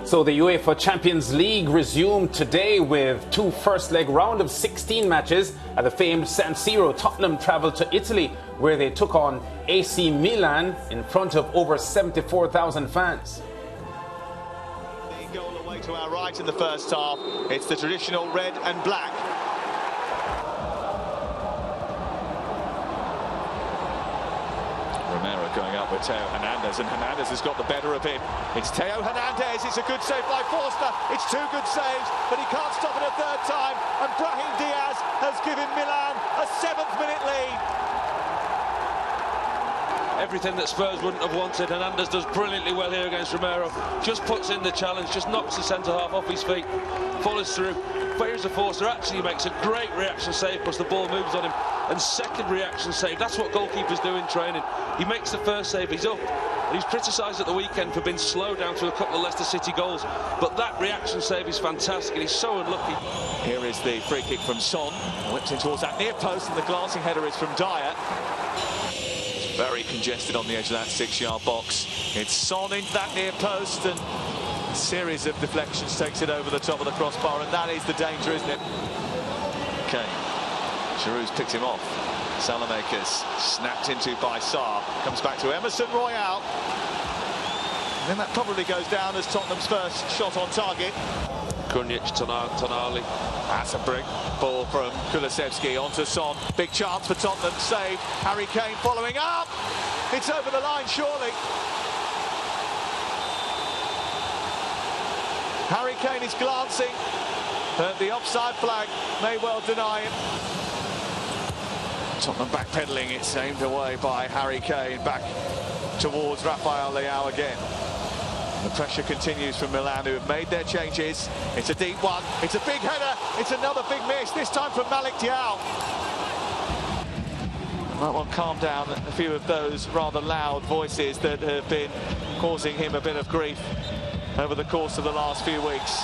So the UEFA Champions League resumed today with two first-leg round of 16 matches at the famed San Siro. Tottenham travelled to Italy, where they took on AC Milan in front of over 74,000 fans. Goal away to our right in the first half. It's the traditional red and black. Romero going up with Theo Hernandez, and Hernandez has got the better of him. It's Theo Hernandez, it's a good save by Forster. It's two good saves, but he can't stop it a third time. And Brahim Diaz has given Milan a 7th-minute lead. Everything that Spurs wouldn't have wanted. Hernandez does brilliantly well here against Romero. Just puts in the challenge, just knocks the centre-half off his feet, follows through. Fires the Forster, actually makes a great reaction save because the ball moves on him. And second reaction save, that's what goalkeepers do in training. He makes the first save, he's up. And he's criticised at the weekend for being slow down to a couple of Leicester City goals. But that reaction save is fantastic, and he's so unlucky. Here is the free kick from Son. Whips in towards that near post, and the glancing header is from Dyer. Very congested on the edge of that 6-yard box. It's Son into that near post, and a series of deflections takes it over the top of the crossbar, and that is the danger, isn't it? Okay, Giroud's picked him off. Salamakers snapped into by Sarr. Comes back to Emerson Royale. And then that probably goes down as Tottenham's first shot on target. Krunic, Tonali. That's a brick ball from Kulusevski onto Son. Big chance for Tottenham, saved. Harry Kane following up. It's over the line, surely. Harry Kane is glancing, but the offside flag may well deny him. Tottenham backpedaling, it's aimed away by Harry Kane, back towards Rafael Leao again. The pressure continues from Milan, who have made their changes. It's a deep one, it's a big header, it's another big miss, this time from Malik Diaw. That one calmed down a few of those rather loud voices that have been causing him a bit of grief over the course of the last few weeks.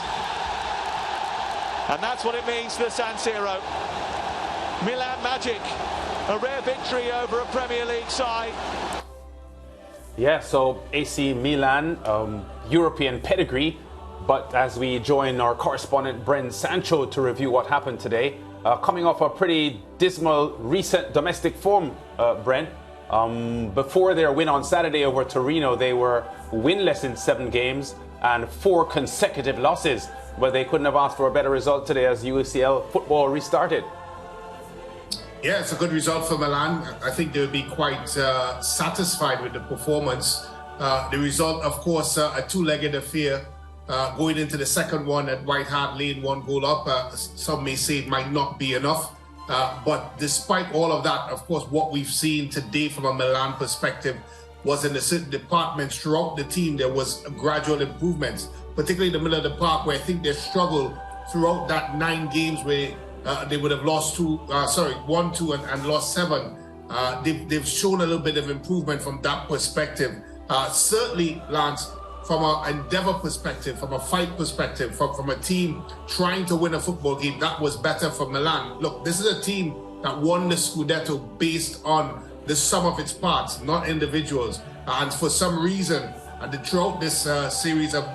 And that's what it means for San Siro. Milan magic, a rare victory over a Premier League side. Yeah, so AC Milan, European pedigree, but as we join our correspondent Bren Sancho to review what happened today, coming off a pretty dismal recent domestic form, Bren. Before their win on Saturday over Torino, they were winless in 7 games and 4 consecutive losses, but they couldn't have asked for a better result today as UCL football restarted. Yeah, it's a good result for Milan. I think they will be quite satisfied with the performance. The result, of course, a two-legged affair. Going into the second one at White Hart Lane, 1 goal up. Some may say it might not be enough. But despite all of that, of course, what we've seen today from a Milan perspective was in the certain departments throughout the team, there was gradual improvements, particularly in the middle of the park, where I think they struggled throughout that 9 games where they would have won 2 and lost 7. They've shown a little bit of improvement from that perspective. Certainly, Lance, from an endeavour perspective, from a fight perspective, from a team trying to win a football game, that was better for Milan. Look, this is a team that won the Scudetto based on the sum of its parts, not individuals. And for some reason, throughout this series of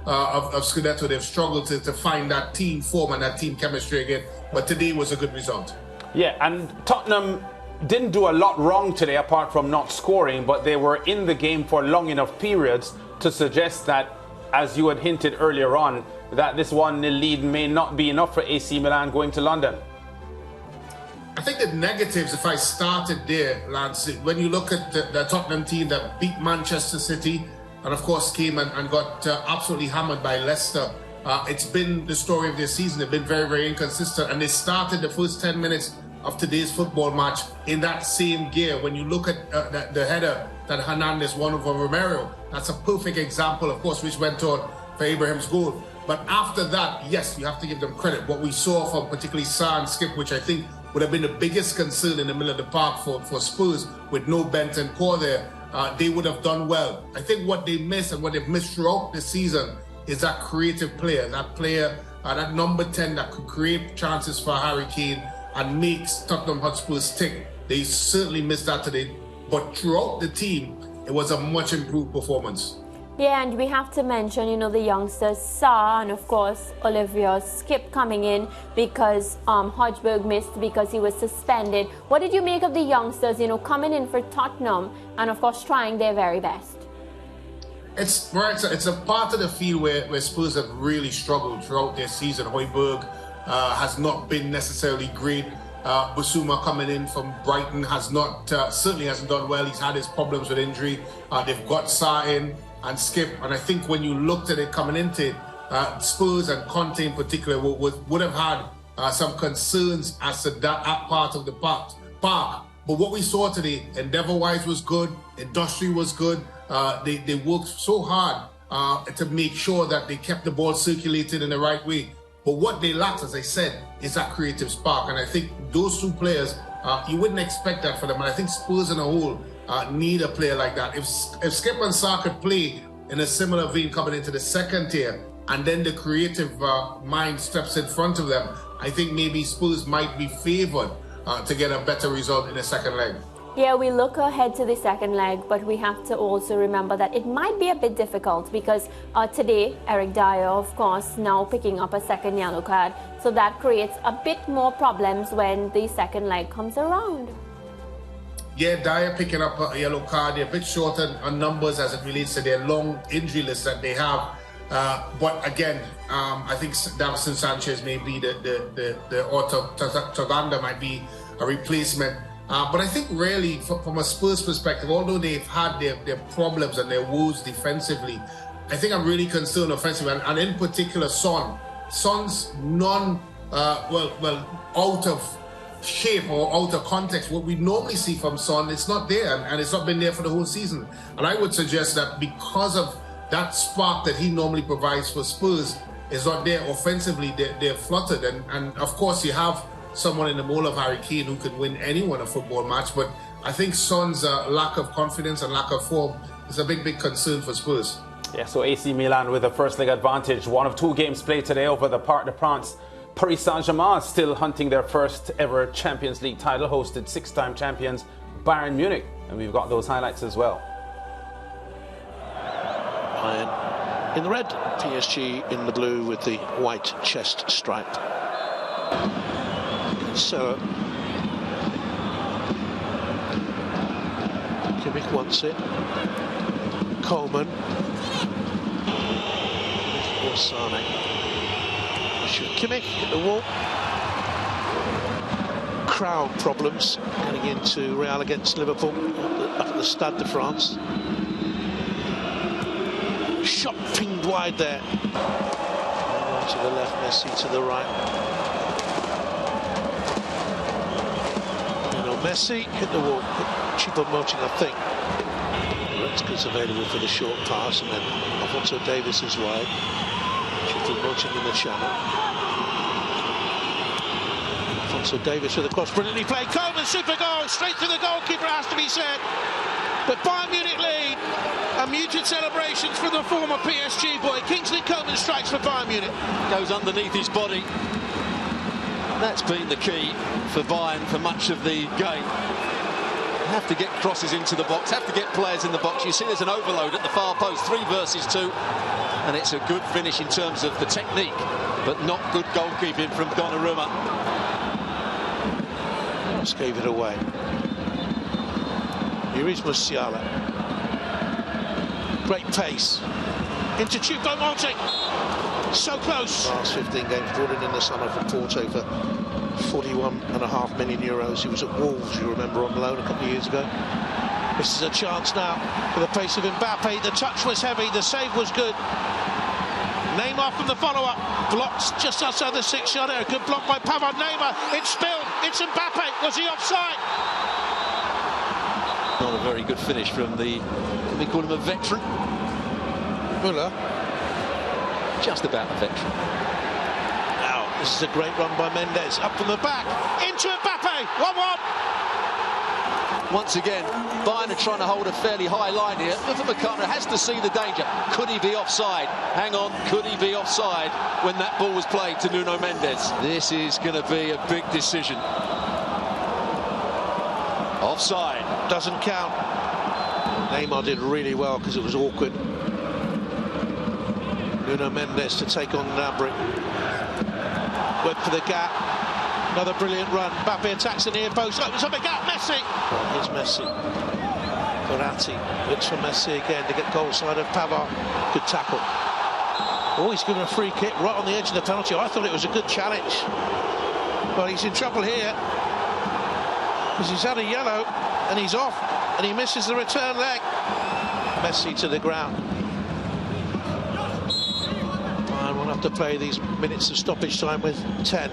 Scudetto, they've struggled to find that team form and that team chemistry again. But today was a good result. Yeah, and Tottenham didn't do a lot wrong today apart from not scoring, but they were in the game for long enough periods to suggest that, as you had hinted earlier on, that this 1-0 lead may not be enough for AC Milan going to London. I think the negatives, if I started there, Lance, when you look at the Tottenham team that beat Manchester City and of course came and got absolutely hammered by Leicester, it's been the story of their season. They've been very, very inconsistent, and they started the first 10 minutes of today's football match in that same gear. When you look at the header that Hernandez won over Romero, that's a perfect example, of course, which went on for Abraham's goal. But after that, yes, you have to give them credit. What we saw from particularly Sarr and Skip, which I think would have been the biggest concern in the middle of the park for Spurs, with no Bentancur there, they would have done well. I think what they missed and what they've missed throughout the season is that creative player, that number 10 that could create chances for Harry Kane and makes Tottenham Hotspurs tick. They certainly missed that today. But throughout the team, it was a much improved performance. Yeah, and we have to mention, you know, the youngsters, Sa, and of course, Olivier Skip coming in because Hodgberg missed because he was suspended. What did you make of the youngsters, you know, coming in for Tottenham and, of course, trying their very best? It's right. So it's a part of the field where Spurs have really struggled throughout their season. Højbjerg has not been necessarily great. Basuma coming in from Brighton has not certainly hasn't done well. He's had his problems with injury. They've got Sa in and Skip, and I think when you looked at it coming into it, Spurs and Conte in particular would have had some concerns as to that part of the park. But what we saw today, endeavour-wise, was good. Industry was good. They worked so hard to make sure that they kept the ball circulated in the right way. But what they lacked, as I said, is that creative spark. And I think those two players, you wouldn't expect that for them. And I think Spurs in a whole need a player like that. If Skip and Sa could play in a similar vein coming into the second tier, and then the creative mind steps in front of them, I think maybe Spurs might be favoured to get a better result in the second leg. Yeah, we look ahead to the second leg, but we have to also remember that it might be a bit difficult because today, Eric Dyer, of course, now picking up a second yellow card. So that creates a bit more problems when the second leg comes around. Yeah, Dyer picking up a yellow card. They're a bit short on numbers as it relates to their long injury list that they have. But again, I think Davinson Sanchez may be or Toganda might be a replacement. But I think really, from a Spurs perspective, although they've had their problems and their woes defensively, I think I'm really concerned offensively, and in particular Son. Son's out of shape or out of context. What we normally see from Son, it's not there, and it's not been there for the whole season. And I would suggest that because of that spark that he normally provides for Spurs is not there offensively, they're fluttered. And of course, you have someone in the mold of Harry Kane who can win anyone a football match. But I think Son's lack of confidence and lack of form is a big concern for Spurs. Yeah, so AC Milan with a first leg advantage. One of two games played today over the Parc des Princes. Paris Saint-Germain still hunting their first ever Champions League title, hosted six-time champions Bayern Munich. And we've got those highlights as well. Bayern in the red, PSG in the blue with the white chest stripe. So Kimmich wants it. Coleman. Sane. Kimmich at the wall. Crowd problems getting into Real against Liverpool up at the Stade de France. Shot pinged wide there. To the left, Messi to the right. Messi hit the wall, Choupo-Moting, I think. Retzker's available for the short pass, and then Alphonso Davies is wide. Choupo-Moting in the channel. Alphonso Davies with the cross, brilliantly played. Coleman, super goal, straight to the goalkeeper, has to be said. But Bayern Munich lead, and muted celebrations from the former PSG boy. Kingsley Coleman strikes for Bayern Munich. Goes underneath his body. That's been the key for Bayern for much of the game. Have to get crosses into the box, have to get players in the box. You see there's an overload at the far post, 3 versus 2. And it's a good finish in terms of the technique, but not good goalkeeping from Donnarumma. Just gave it away. Here is Musiala. Great pace. Into Choupo-Moting. So close. Last 15 games, brought in the summer from Porto for €41.5 million. He was at Wolves, you remember, on loan a couple of years ago. This is a chance now for the pace of Mbappe. The touch was heavy, the save was good. Neymar from the follow-up, blocked just outside the 6-yard area. Good block by Pavard. Neymar, it's spilled, it's Mbappe. Was he offside? Not a very good finish from the, can we call him a veteran? Müller. Just about a veteran. Now, this is a great run by Mendes. Up from the back, into Mbappe, 1-1. Once again, Bayern are trying to hold a fairly high line here. Upamecano has to see the danger. Could he be offside? Hang on, could he be offside when that ball was played to Nuno Mendes? This is going to be a big decision. Offside. Doesn't count. Neymar did really well because it was awkward. Nuno Mendes to take on Gnabry. Went for the gap. Another brilliant run. Mbappe attacks the near post. Opens up a gap. Messi. Here's Messi. Verratti looks for Messi again to get goal side of Pavard. Good tackle. Oh, he's given a free kick right on the edge of the penalty. I thought it was a good challenge. But he's in trouble here because he's had a yellow and he's off and he misses the return leg. Messi to the ground. And we'll have to play these minutes of stoppage time with 10.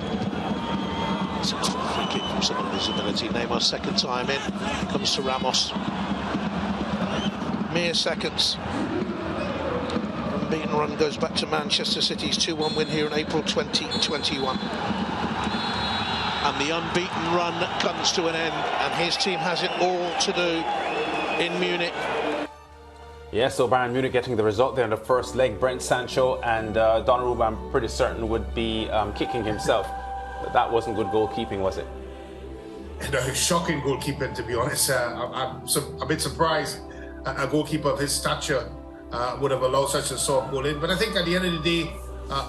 It's a free kick from someone of his ability. Neymar's second time in. Comes to Ramos. Mere seconds. Unbeaten run goes back to Manchester City's 2-1 win here in April 2021. And the unbeaten run comes to an end, and his team has it all to do in Munich. Yeah, so Bayern Munich getting the result there in the first leg. Brent Sancho and Donnarumma, I'm pretty certain, would be kicking himself. But that wasn't good goalkeeping, was it? No, shocking goalkeeping, to be honest. I'm a bit surprised a goalkeeper of his stature would have allowed such a soft goal in. But I think at the end of the day,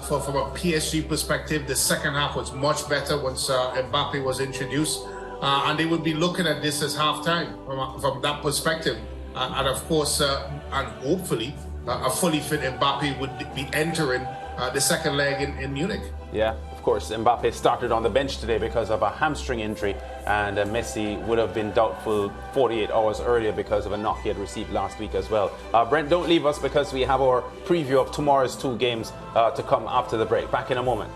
from a PSG perspective, the second half was much better once Mbappe was introduced. And they would be looking at this as half-time from that perspective. And of course, and hopefully, a fully fit Mbappe would be entering the second leg in Munich. Yeah, of course, Mbappe started on the bench today because of a hamstring injury, and Messi would have been doubtful 48 hours earlier because of a knock he had received last week as well. Brent, don't leave us because we have our preview of tomorrow's two games to come after the break. Back in a moment.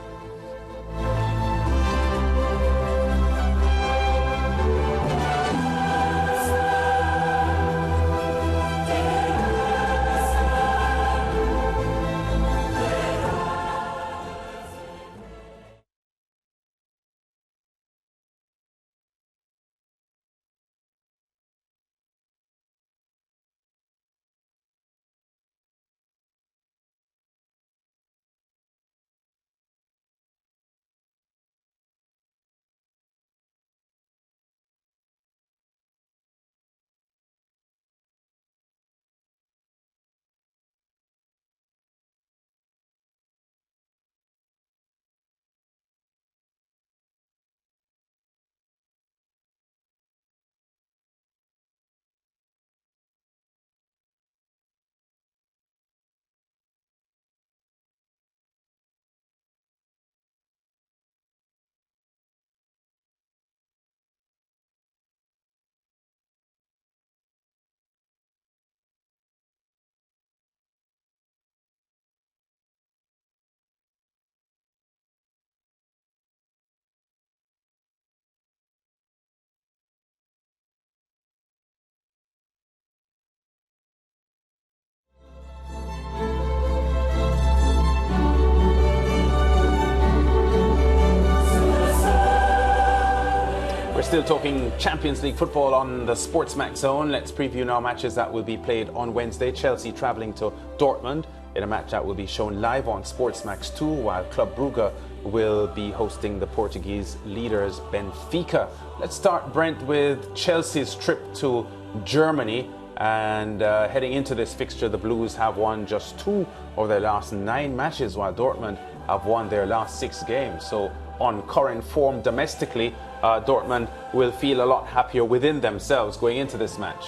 Still talking Champions League football on the SportsMax zone. Let's preview now matches that will be played on Wednesday. Chelsea travelling to Dortmund in a match that will be shown live on SportsMax 2, while Club Brugge will be hosting the Portuguese leaders Benfica. Let's start, Brent, with Chelsea's trip to Germany. And heading into this fixture, the Blues have won just 2 of their last 9 matches, while Dortmund have won their last 6 games. So on current form domestically, Dortmund will feel a lot happier within themselves going into this match.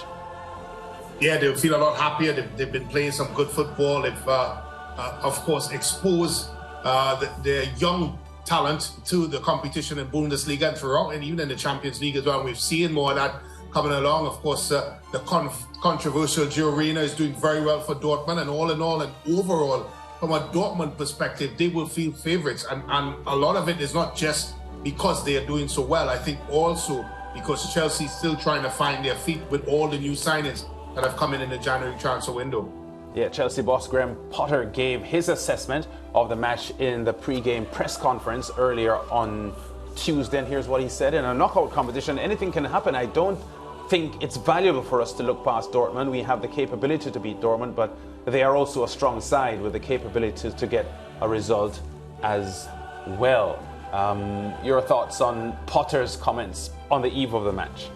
Yeah, they'll feel a lot happier. They've been playing some good football. They've, of course, exposed their young talent to the competition in Bundesliga and throughout, and even in the Champions League as well. We've seen more of that coming along. Of course, the controversial Gio Reyna is doing very well for Dortmund, and all in all, and overall, from a Dortmund perspective, they will feel favourites. And a lot of it is not just because they are doing so well. I think also because Chelsea's still trying to find their feet with all the new signings that have come in the January transfer window. Yeah, Chelsea boss Graham Potter gave his assessment of the match in the pre-game press conference earlier on Tuesday, and here's what he said. In a knockout competition, anything can happen. I don't think it's valuable for us to look past Dortmund. We have the capability to beat Dortmund, but they are also a strong side with the capability to get a result as well. Your thoughts on Potter's comments on the eve of the match?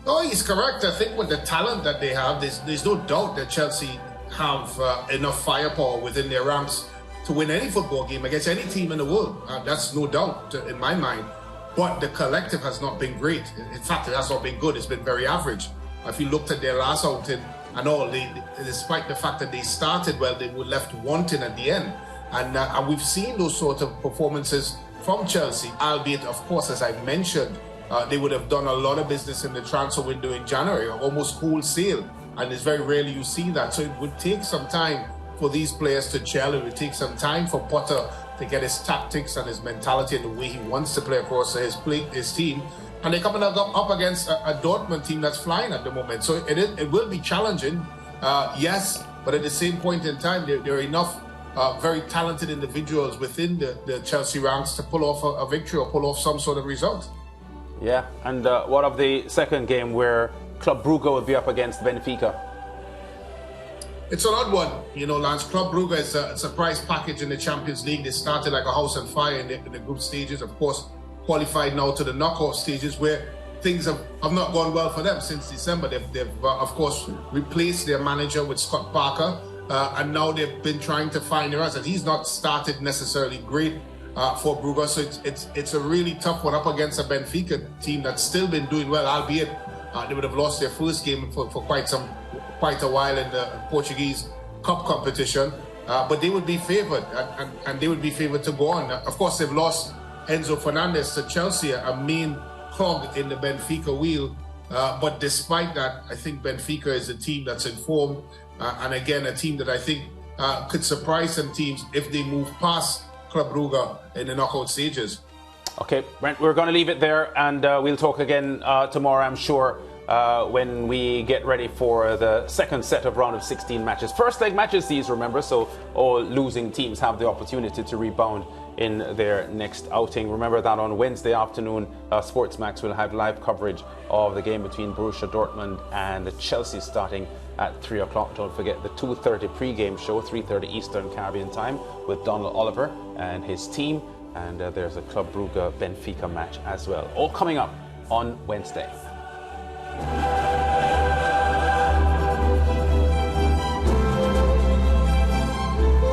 Oh, he's correct. I think with the talent that they have, there's no doubt that Chelsea have enough firepower within their ranks to win any football game against any team in the world. That's no doubt in my mind. But the collective has not been great. In fact, it has not been good. It's been very average. If you looked at their last outing and all, despite the fact that they started well, they were left wanting at the end. And we've seen those sort of performances from Chelsea, albeit, of course, as I mentioned, they would have done a lot of business in the transfer window in January, almost wholesale. And it's very rarely you see that. So it would take some time for these players to gel. It would take some time for Potter to get his tactics and his mentality and the way he wants to play across his team. And they're coming up against a Dortmund team that's flying at the moment. So it will be challenging, yes, but at the same point in time, there are enough very talented individuals within the Chelsea ranks to pull off a victory or pull off some sort of result. Yeah, and what of the second game where Club Brugge will be up against Benfica? It's an odd one, Lance. Club Brugge is a surprise package in the Champions League. They started like a house on fire in the group stages. Of course, qualified now to the knockout stages where things have not gone well for them since December. They've of course, replaced their manager with Scott Parker. And now they've been trying to find their answers. He's not started necessarily great for Brugge, so it's a really tough one up against a Benfica team that's still been doing well, albeit they would have lost their first game for quite a while in the Portuguese Cup competition. But they would be favoured, and they would be favoured to go on. Of course, they've lost Enzo Fernandez to Chelsea, a main cog in the Benfica wheel. But despite that, I think Benfica is a team that's informed. And again, a team that I think could surprise some teams if they move past Club Brugge in the knockout stages. Okay, Brent, we're going to leave it there, and we'll talk again tomorrow, I'm sure, when we get ready for the second set of round of 16 matches. First leg matches these, remember, so all losing teams have the opportunity to rebound in their next outing. Remember that on Wednesday afternoon, SportsMax will have live coverage of the game between Borussia Dortmund and Chelsea starting at 3 o'clock. Don't forget the 2:30 pre-game show, 3:30 Eastern Caribbean time, with Donald Oliver and his team. And there's a Club Brugge Benfica match as well. All coming up on Wednesday.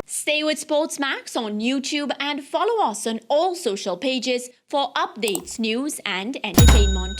Stay with SportsMax on YouTube and follow us on all social pages for updates, news and entertainment.